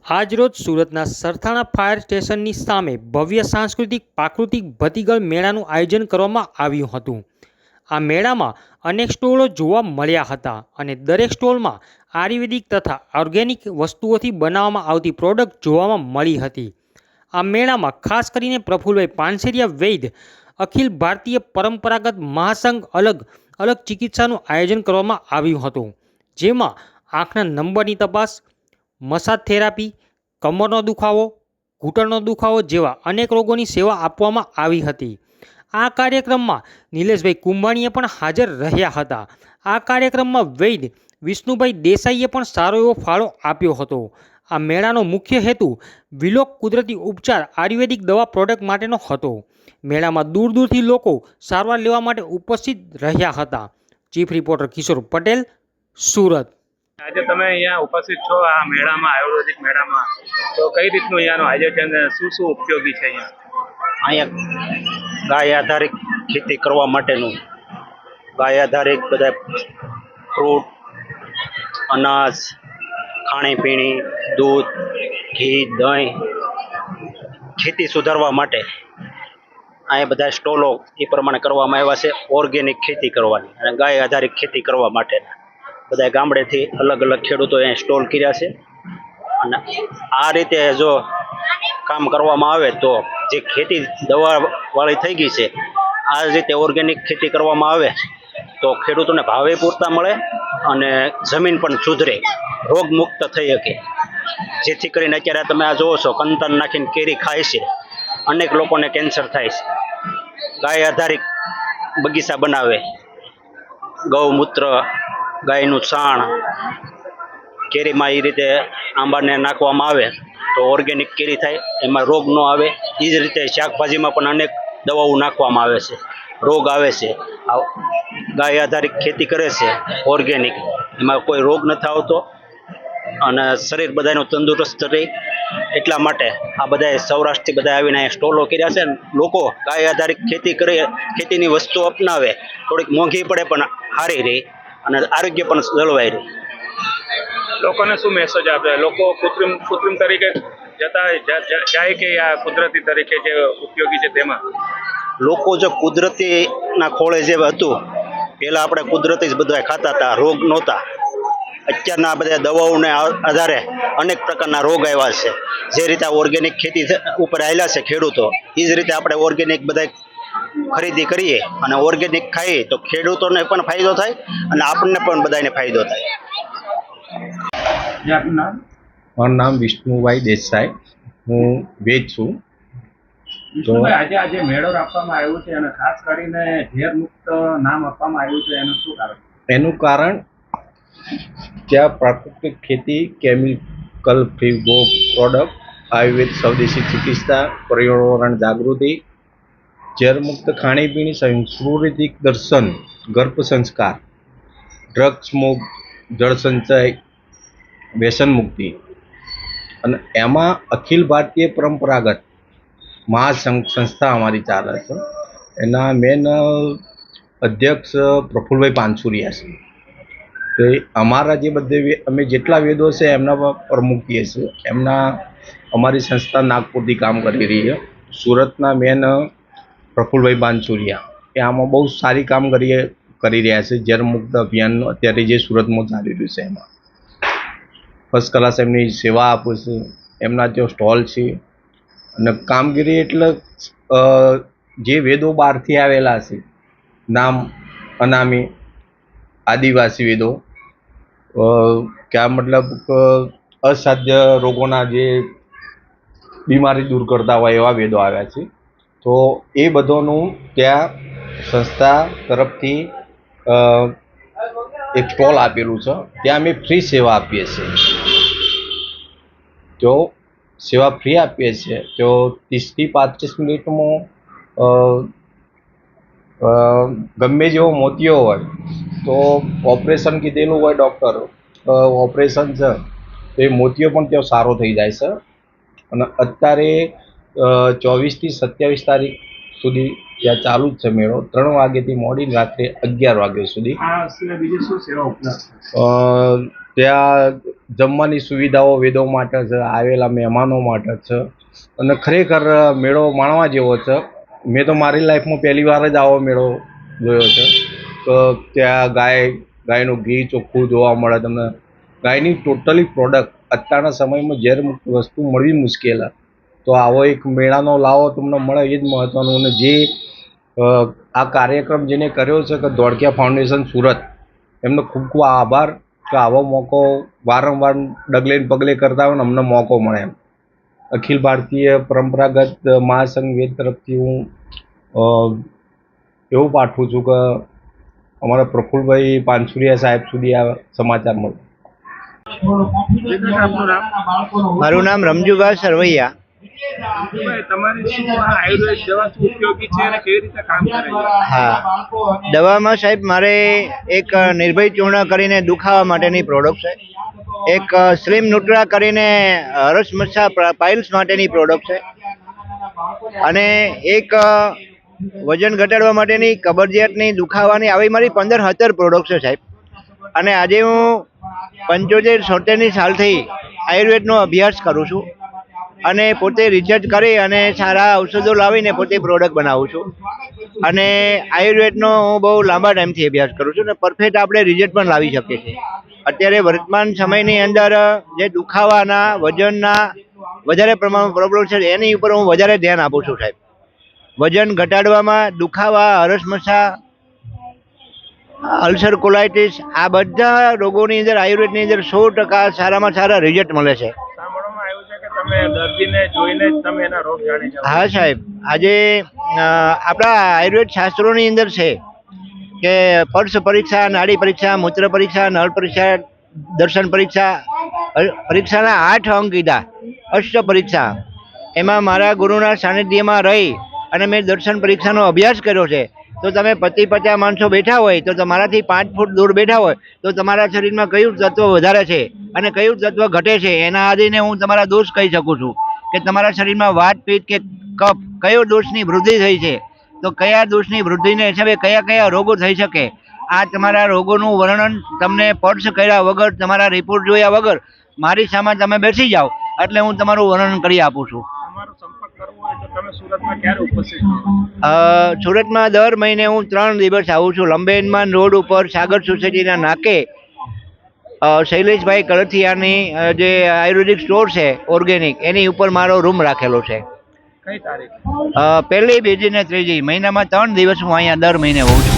આજરોજ સુરતના સરથાણા ફાયર સ્ટેશનની સામે ભવ્ય સાંસ્કૃતિક પ્રાકૃતિક ભતીગળ મેળાનું આયોજન કરવામાં આવ્યું હતું। આ મેળામાં અનેક સ્ટોલો જોવા મળ્યા હતા અને દરેક સ્ટોલમાં આયુર્વેદિક તથા ઓર્ગેનિક વસ્તુઓથી બનાવવામાં આવતી પ્રોડક્ટ જોવામાં મળી હતી। આ મેળામાં ખાસ કરીને પ્રફુલભાઈ પાનસેરિયા વૈદ્ય અખિલ ભારતીય પરંપરાગત મહાસંઘ અલગ અલગ ચિકિત્સાનું આયોજન કરવામાં આવ્યું હતું, જેમાં આંખના નંબરની તપાસ, મસાજ થેરાપી, કમરનો દુખાવો, ઘૂંટણનો દુખાવો જેવા અનેક રોગોની સેવા આપવામાં આવી હતી। આ કાર્યક્રમમાં નિલેશભાઈ કુંભાણીએ પણ હાજર રહ્યા હતા। આ કાર્યક્રમમાં વૈદ્ય વિષ્ણુભાઈ દેસાઈએ પણ સારો એવો ફાળો આપ્યો હતો। આ મેળાનો મુખ્ય હેતુ વિલોક કુદરતી ઉપચાર આયુર્વેદિક દવા પ્રોડક્ટ માટેનો હતો। મેળામાં દૂર દૂરથી લોકો સારવાર લેવા માટે ઉપસ્થિત રહ્યા હતા। ચીફ રિપોર્ટર કિશોર પટેલ, સુરત। આજે તમે અહીંયા ઉપસ્થિત છો આ મેળામાં, આયુર્વેદિક મેળામાં, તો કઈ રીતનું અહીંયાનું આયોજન, શું ઉપયોગી છે અહીંયા ગાય આધારિત ખેતી કરવા માટેનું, ગાય આધારિત બધા ફ્રૂટ, અનાજ, ખાણીપીણી, દૂધ, ઘી, દહીં, ખેતી સુધારવા માટે અહીંયા બધા સ્ટોલો એ પ્રમાણે કરવામાં આવ્યા છે। ઓર્ગેનિક ખેતી કરવાની અને ગાય આધારિત ખેતી કરવા માટેના બધા ગામડેથી અલગ અલગ ખેડૂતો અહીંયા સ્ટોલ કર્યા છે। અને આ રીતે જો કામ કરવામાં આવે તો જે ખેતી દવાવાળી થઈ ગઈ છે, આ રીતે ઓર્ગેનિક ખેતી કરવામાં આવે તો ખેડૂતોને ભાવે પૂરતા મળે અને જમીન પણ સુધરે, રોગ મુક્ત થઈ શકે। જેથી કરીને અત્યારે તમે આ જોવો છો, કંતર નાખીને કેરી ખાય છે, અનેક લોકોને કેન્સર થાય છે। ગાય આધારિત બગીચા બનાવે, ગૌમૂત્ર, ગાયનું છાણ કેરીમાં એ રીતે આંબાને નાખવામાં આવે તો ઓર્ગેનિક કેરી થાય, એમાં રોગ ન આવે। એ જ રીતે શાકભાજીમાં પણ અનેક દવાઓ નાખવામાં આવે છે, રોગ આવે છે। ગાય આધારિત ખેતી કરે છે ઓર્ગેનિક, એમાં કોઈ રોગ નથી આવતો અને શરીર બધાનું તંદુરસ્ત રહે। એટલા માટે આ બધા સૌરાષ્ટ્રથી બધા આવીને અહીંયા સ્ટોલો કર્યા છે। લોકો ગાય આધારિત ખેતી કરે, ખેતીની વસ્તુ અપનાવે, થોડીક મોંઘી પડે પણ સારી રહે અને આરોગ્ય પણ જળવાઈ રહે। લોકોને શું મેસેજ આપે? લોકો કૃત્રિમ તરીકે જાય કે આ કુદરતી તરીકે જે ઉપયોગી છે તેમાં? લોકો જો કુદરતીના ખોળે જે હતું, પહેલાં આપણે કુદરતી જ બધા ખાતા હતા, રોગ નહોતા। અત્યારના બધા દવાઓને આધારે અનેક પ્રકારના રોગ આવ્યા છે। જે રીતે ઓર્ગેનિક ખેતી ઉપર આવેલા છે ખેડૂતો, એ જ રીતે આપણે ઓર્ગેનિક બધા ખરીદી કરીએ અને ઓર્ગેનિક ખાઈએ તો ખેડૂતોને પણ ફાયદો થાય અને આપણને પણ બધાને ફાયદો થાય। મારું નામ વિષ્ણુભાઈ દેસાઈ, હું વેજ છું। તો આજે મેળો રાખવામાં આવ્યો છે અને ખાસ કરીને ઝેર મુક્ત નામ આપવામાં આવ્યું છે, એનું શું કારણ? એનું કારણ ત્યાં પ્રાકૃતિક ખેતી, chemical free go product, Ayurveda, સ્વદેશી ચિકિત્સા, પર્યાવરણ જાગૃતિ, ઝેર મુક્ત ખાણીપીણી, સાંસ્કૃતિક દર્શન, ગર્ભ સંસ્કાર, ડ્રગ્સ મુક્ત, જળ સંચય, વ્યસન મુક્તિ અને એમાં અખિલ ભારતીય પરંપરાગત મહાસંઘ સંસ્થા અમારી ચાલે છે। એના મેન અધ્યક્ષ પ્રફુલભાઈ પાનસુરિયા છે। તો અમારા જે બધે અમે જેટલા વેદો છે એમના પ્રમુખીએ છીએ। અમારી સંસ્થા નાગપુરથી કામ કરી રહી છે। સુરતના મેન પ્રફુલભાઈ પાનસુરિયા એ આમાં બહુ સારી કામ કરી રહ્યા છે। ઝેર મુક્ત અભિયાનનું અત્યારે જે સુરતમાં ચાલી રહ્યું છે એમાં ફર્સ્ટ ક્લાસ એમની સેવા આપે છે। એમના ત્યાં સ્ટોલ છે અને કામગીરી એટલે જે વેદો બહારથી આવેલા છે, નામ અનામી આદિવાસી વેદો, ક્યાં મતલબ અસાધ્ય રોગોના જે બીમારી દૂર કરતા હોય એવા વેદો આવ્યા છે। તો એ બધાનું ત્યાં સંસ્થા તરફથી એક સ્ટોલ આપેલું છે, ત્યાં અમે ફ્રી સેવા આપીએ છીએ। તો સેવા ફ્રી આપીએ છીએ તો 30થી 35 મિનિટમાં ગમે જેવો મોતિયો હોય તો ઓપરેશન કીધેલું હોય ડૉક્ટર, ઓપરેશન છે તો એ મોતિયો પણ ત્યાં સારો થઈ જાય છે। અને અત્યારે 24થી 27 તારીખ સુધી ત્યાં ચાલુ જ છે મેળો, 3 વાગ્યાથી મોડી રાત્રે 11 વાગ્યા સુધી। બીજી શું સેવા ઉપલબ્ધ? ત્યાં જમવાની સુવિધાઓ વેદો માટે છે, આવેલા મહેમાનો માટે છે અને ખરેખર મેળો માણવા જેવો છે. મેં તો મારી લાઈફમાં પહેલી વાર જ આવો મેળો જોયો છે. તો ત્યાં ગાયનું ઘી ચોખ્ખું જોવા મળે તમને. ગાયની ટોટલી પ્રોડક્ટ અત્યારના સમયમાં ઝેરમુક્ત વસ્તુ મળવી મુશ્કેલ છે. તો આવો એક મેળાનો લાવો તમને મળે એ જ મહત્ત્વનું. અને જે આ કાર્યક્રમ જેને કર્યો છે કે ધોળકિયા ફાઉન્ડેશન સુરત, એમનો ખૂબ ખૂબ આભાર કે આવો મોકો વારંવાર ડગલે ને પગલે કરતા હોય ને અમને મોકો મળે એમ. અખિલ ભારતીય પરંપરાગત મહાસંઘ વેદ તરફથી હું એવું પાઠવું છું કે અમારા પ્રફુલભાઈ પાનસુરિયા સાહેબ સુધી આ સમાચાર મળે. આપનું નામ? મારું નામ રમજુભાઈ સરવૈયા. તમારી શું આ આયુર્વેદ દવા શું ઉપયોગી છે અને કેવી રીતે કામ કરે છે? હા, દવામાં સાહેબ મારે એક નિર્ભય ચૂર્ણ કરીને દુખાવા માટેની પ્રોડક્ટ છે, એક સ્લિમ ન્યુટ્રા કરીને હરસ મચ્છા પાઇલ્સ માટેની પ્રોડક્ટ છે, અને એક વજન ઘટાડવા માટેની, કબજિયાતની, દુખાવાની, આવી મારી 15-17 પ્રોડક્ટ છે સાહેબ. અને આજે હું 75-76ની સાલથી આયુર્વેદનો અભ્યાસ કરું છું અને પોતે રિસર્ચ કરી અને સારા ઔષધો લાવીને પોતે પ્રોડક્ટ બનાવું છું. અને આયુર્વેદનો હું બહુ લાંબા ટાઈમથી અભ્યાસ કરું છું અને પરફેક્ટ આપણે રિઝલ્ટ પણ લાવી શકીએ છીએ. અત્યારે વર્તમાન સમયની અંદર જે દુખાવાના, વજનના વધારે પ્રમાણમાં પ્રોબ્લેમ છે એની ઉપર હું વધારે ધ્યાન આપું છું સાહેબ. વજન ઘટાડવામાં, દુખાવા, હરસમસા, અલ્સર કોલાઇટિસ, આ બધા રોગોની અંદર આયુર્વેદની અંદર 100% સારામાં સારા રિઝલ્ટ મળે છે. સાંભળવામાં આવ્યું છે કે તમે દર્દીને જોઈને જ તમે એના રોગ જાણી જાઓ. હા સાહેબ, આજે આપણા આયુર્વેદ શાસ્ત્રોની અંદર છે કે પર્શ પરીક્ષા, નાડી પરીક્ષા, મૂત્ર પરીક્ષા, નળ પરીક્ષા, દર્શન પરીક્ષા, પરીક્ષાના 8 અંગ કીધા, અષ્ટ પરીક્ષા. એમાં મારા ગુરુના સાનિધ્યમાં રહી અને મેં દર્શન પરીક્ષાનો અભ્યાસ કર્યો છે. તો તમે 50-50 માણસો બેઠા હોય તો તમારાથી 5 ફૂટ દૂર બેઠા હોય તો તમારા શરીરમાં કયું તત્વ વધારે છે અને કયું તત્વ ઘટે છે એના આધીને હું તમારા દોષ કહી શકું છું કે તમારા શરીરમાં વાત, પિત્ત કે કફ કયો દોષની વૃદ્ધિ થઈ છે, તો કયા દોષની વૃદ્ધિને હિસાબે કયા કયા રોગો થઈ શકે. આ તમારા રોગોનું વર્ણન તમને સ્પર્શ કર્યા વગર, તમારા રિપોર્ટ જોયા વગર મારી સામે તમે બેસી જાઓ એટલે હું તમારું વર્ણન કરી આપું છું. તમારો સંપર્ક કરવો હોય તો તમે સુરતમાં ક્યારે ઉપસ્થિત છો? સુરતમાં દર મહિને હું 3 દિવસ આવું છું. લંબેનમાન રોડ ઉપર સાગર સોસાયટીના નાકે શૈલેષભાઈ કળથિયાની જે આયુર્વેદિક સ્ટોર છે ઓર્ગેનિક, એની ઉપર મારો રૂમ રાખેલો છે. કઈ તારીખ? 1, 2 અને 3 મહિનામાં 3 દિવસ હું અહીંયા દર મહિને હોઉં છું.